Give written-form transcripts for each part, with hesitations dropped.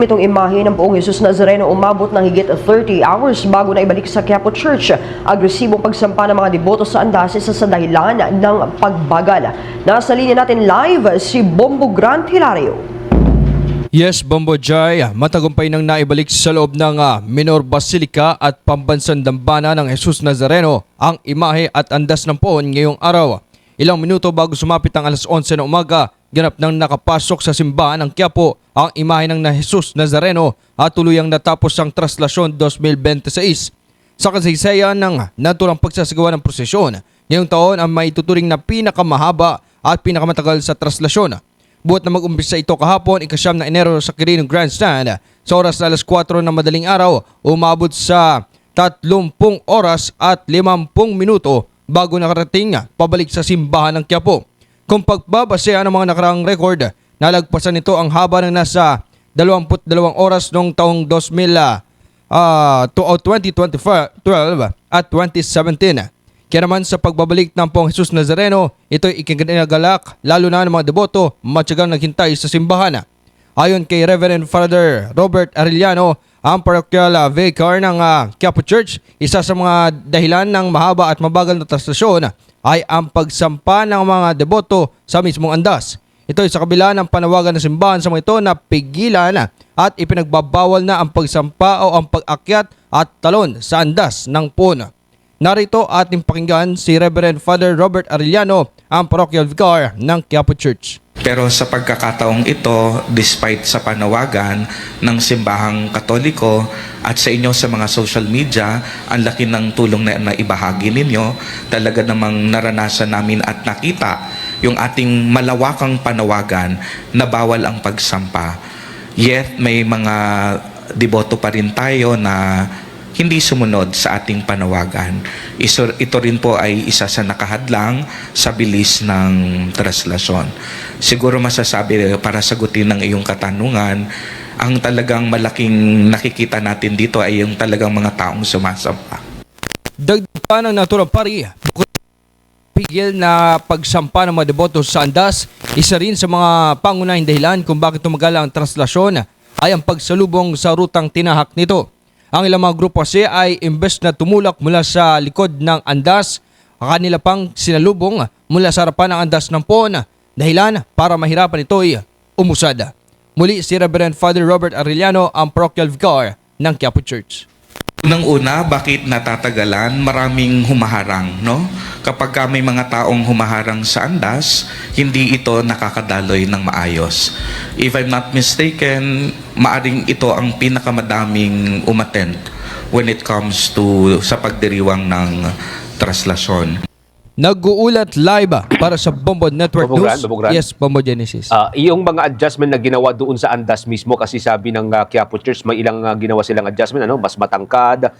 Itong imahe ng Poong Jesus Nazareno umabot ng higit 30 hours bago na ibalik sa Quiapo Church. Agresibong pagsampa ng mga deboto sa andas isa sa dahilan ng pagbagal. Nasa linya natin live si Bombo Grant Hilario. Yes, Bombo Jai, matagumpay nang naibalik sa loob ng Minor Basilica at Pambansang Dambana ng Jesus Nazareno ang imahe at andas ng poon ngayong araw. Ilang minuto bago sumapit ang alas 11 ng umaga, ganap nang nakapasok sa simbahan ng Quiapo ang imahe ng Jesus Nazareno at tuluyang natapos ang Traslasyon 2026. Sa kasaysayan ng naturang pagsasagawa ng prosesyon, ngayong taon ang maituturing na pinakamahaba at pinakamatagal sa Traslasyon. Buot na mag-umpisa ito kahapon, ika-9 ng Enero sa Quirino Grandstand. Sa oras na alas 4 ng madaling araw, umabot sa 30 oras at 50 minuto bago nakarating pabalik sa simbahan ng Quiapo. Kung pagbabasehan ng mga nakaraang record, nalagpasan nito ang haba ng nasa 22 oras noong taong 2012 at 2017. Kaya naman sa pagbabalik ng Poong Jesus Nazareno, ito'y ikinagalak lalo na ng mga deboto matyagang naghintay sa simbahan. Ayon kay Reverend Father Robert Arellano, ang parochial vicar ng Quiapo Church, isa sa mga dahilan ng mahaba at mabagal na traslasyon ay ang pagsampa ng mga deboto sa mismong andas. Ito ay sa kabila ng panawagan ng simbahan sa mga ito na pigilan at ipinagbabawal na ang pagsampa o ang pag-akyat at talon sa andas ng puno. Narito ating pakinggan si Reverend Father Robert Arellano, ang parochial vicar ng Quiapo Church. Pero sa pagkakataong ito, despite sa panawagan ng simbahang Katoliko at sa inyo sa mga social media, ang laki ng tulong na ibahagi ninyo, talaga namang naranasan namin at nakita yung ating malawakang panawagan na bawal ang pagsampa. Yet may mga deboto pa rin tayo na hindi sumunod sa ating panawagan. Ito rin po ay isa sa nakahadlang sa bilis ng traslasyon. Siguro masasabi para sagutin ng iyong katanungan, ang talagang malaking nakikita natin dito ay yung talagang mga taong sumasampa. Dagdag pa ng naturang pari, bukod pigil na pagsampa ng mga deboto sa andas, isa rin sa mga pangunahing dahilan kung bakit tumagal ang traslasyon ay ang pagsalubong sa rutang tinahak nito. Ang ilang mga grupo kasi ay imbes na tumulak mula sa likod ng andas, kanila pang sinalubong mula sa harapan ng andas ng poon, dahilan para mahirapan ito'y umusad. Muli si Reverend Father Robert Arellano, ang parochial vicar ng Quiapo Church. Unang-una, bakit natatagalan? Maraming humaharang, no? Kapag may mga taong humaharang sa andas, hindi ito nakakadaloy ng maayos. If I'm not mistaken, maaring ito ang pinakamadaming umattend when it comes to sa pagdiriwang ng traslasyon. Nag-uulat live para sa Bombo Network News. Bombo Grant. Yes, Bombo Genesis. Yung mga adjustment na ginawa doon sa andas mismo, kasi sabi ng Quiapo Church, may ilang ginawa silang adjustment, mas matangkad,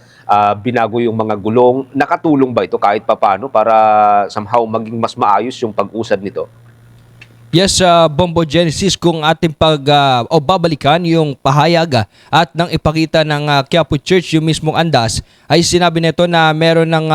binago yung mga gulong. Nakatulong ba ito kahit papano para somehow maging mas maayos yung pag-usad nito? Yes, Bombo Genesis, kung ating babalikan yung pahayag at nang ipakita ng Quiapo Church yung mismong andas, ay sinabi nito na meron ng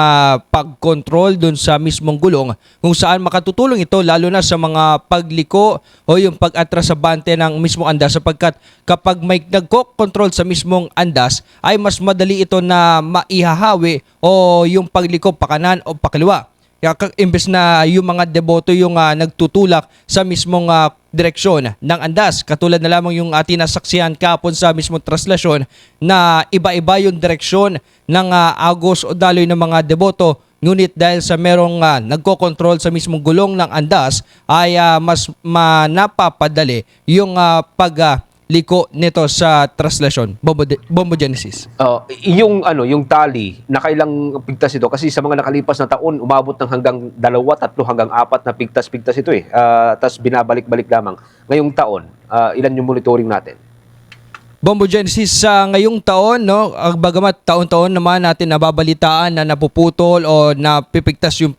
pag-control dun sa mismong gulong kung saan makatutulong ito lalo na sa mga pagliko o yung pag-atras sa bante ng mismong andas, sapagkat kapag may nagko-control sa mismong andas ay mas madali ito na maihahawi o yung pagliko pakanan o pakaliwa. Kaya imbes na yung mga deboto yung nagtutulak sa mismong direksyon ng andas, katulad na lamang yung tinasaksihan kapon sa mismong traslasyon na iba-iba yung direksyon ng agos o daloy ng mga deboto, ngunit dahil sa merong nagko-control sa mismong gulong ng andas ay mas napapadali yung pagliko nito sa traslasyon. Bombo Genesis. Yung tali, nakailang pigtas ito? Kasi sa mga nakalipas na taon, umabot ng hanggang 2, 3 hanggang 4 na pigtas-pigtas ito Tapos binabalik-balik lamang. Ngayong taon, ilan yung monitoring natin? Bombo Genesis, sa ngayong taon, bagamat taon-taon naman natin nababalitaan na napuputol o napipigtas yung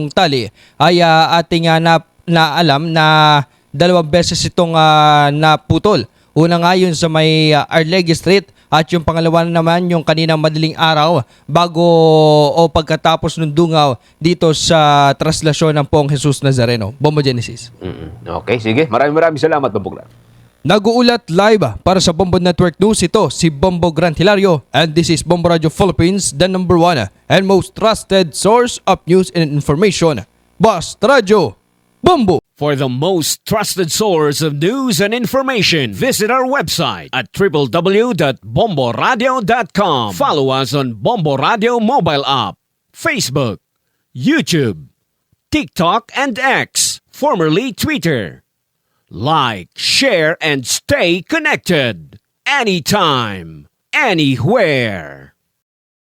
tali, ay ating na alam na 2 beses itong naputol. Una nga yun sa may Arlegui Street at yung pangalawa naman yung kaninang madaling araw bago o pagkatapos ng dungaw dito sa traslasyon ng Poong Jesus Nazareno. Bombo Genesis. Okay, sige. Maraming salamat, Bombo Grant. Nag-uulat live para sa Bombo Network News. Ito si Bombo Gran Hilario and this is Bombo Radio Philippines, the number one and most trusted source of news and information. Basta Radio Bombo! For the most trusted source of news and information, visit our website at www.bomboradio.com. Follow us on Bombo Radio mobile app, Facebook, YouTube, TikTok, and X, formerly Twitter. Like, share, and stay connected. Anytime, anywhere.